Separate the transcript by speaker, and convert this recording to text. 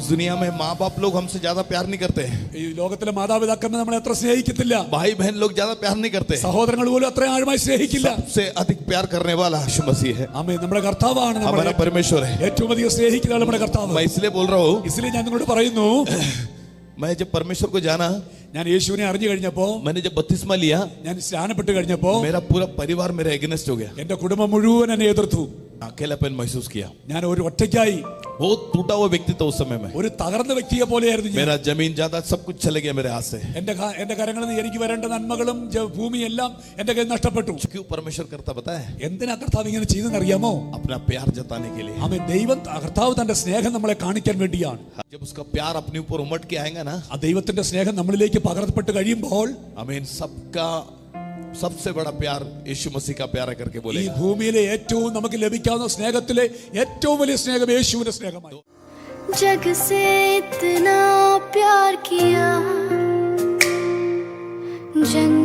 Speaker 1: इस दुनिया में माँ बाप लोग हमसे ज्यादा प्यार नहीं करते,
Speaker 2: ഈ ലോകത്തിലെ മാതാപിതാക്കൾ നമ്മളെ അത്ര സ്നേഹിക്കത്തില്ല,
Speaker 1: भाई बहन लोग ज्यादा प्यार नहीं करते,
Speaker 2: സഹോദരങ്ങൾ പോലും അത്ര ആഴമായി സ്നേഹിക്കില്ല.
Speaker 1: सबसे अधिक प्यार करने वाला यीशु मसीह है,
Speaker 2: ആമേൻ. നമ്മുടെ കർത്താവാണ്,
Speaker 1: हमारा परमेश्वर है.
Speaker 2: ഏറ്റവും അധികം സ്നേഹിക്കുന്ന നമ്മുടെ കർത്താവ്.
Speaker 1: मैं इसलिए बोल रहा हूँ,
Speaker 2: इसलिए ഞാൻ നിങ്ങളോട് പറയുന്നു,
Speaker 1: मैं जब परमेश्वर को जाना,
Speaker 2: ഞാൻ യേശുവിനെ അറിഞ്ഞു കഴിഞ്ഞപ്പോ,
Speaker 1: मैंने जब बपतिस्मा लिया,
Speaker 2: ഞാൻ സ്നാനപ്പെട്ട് കഴിഞ്ഞപ്പോ
Speaker 1: मेरा पूरा परिवार मेरे अगेंस्ट हो गया.
Speaker 2: എന്റെ കുടുംബം മുഴുവൻ എന്നെ എതിർത്തു.
Speaker 1: अकेलापन महसूस किया.
Speaker 2: ഞാൻ ഒരു ഒറ്റയ്ക്കായി,
Speaker 1: बहुत टूटा हुआ व्यक्ति था उस समय में.
Speaker 2: ഒരു തകർന്ന വ്യക്തിയെ പോലെയായിരുന്നു ഞാൻ.
Speaker 1: मेरा जमीन जायदाद सब कुछ चले गया मेरे हाथ से.
Speaker 2: എന്റെ കരങ്ങളിൽ നിന്ന് എനിക്ക് വരേണ്ട നന്മകളും ഭൂമിയെല്ലാം എന്റെ കയ്യിൽ നഷ്ടപ്പെട്ടു.
Speaker 1: क्यों परमेश्वर करता पता है?
Speaker 2: എന്തിനാ കർത്താവ് ഇങ്ങനെ ചെയ്തെന്നറിയാമോ?
Speaker 1: अपना प्यार जताने के लिए.
Speaker 2: ആമേൻ. ദൈവം, കർത്താവ് തന്റെ സ്നേഹം നമ്മളെ കാണിക്കാൻ വേണ്ടിയാണ്.
Speaker 1: जब उसका प्यार अपने ऊपर उमड़ के आएगा ना,
Speaker 2: ആ ദൈവത്തിന്റെ സ്നേഹം നമ്മളിലേക്ക് പകർത്തപ്പെട്ട് കഴിയുമ്പോൾ,
Speaker 1: आमीन, सबका सबसे बड़ा प्यार यीशु मसीह का प्यार है करके
Speaker 2: ഈ
Speaker 1: बोलेगा.
Speaker 2: ഭൂമിയിലെ ഏറ്റവും നമുക്ക് ലഭിക്കാവുന്ന സ്നേഹത്തിലെ ഏറ്റവും വലിയ സ്നേഹം യേശുവിന്റെ സ്നേഹമായി.
Speaker 3: जग से इतना प्यार किया, जंग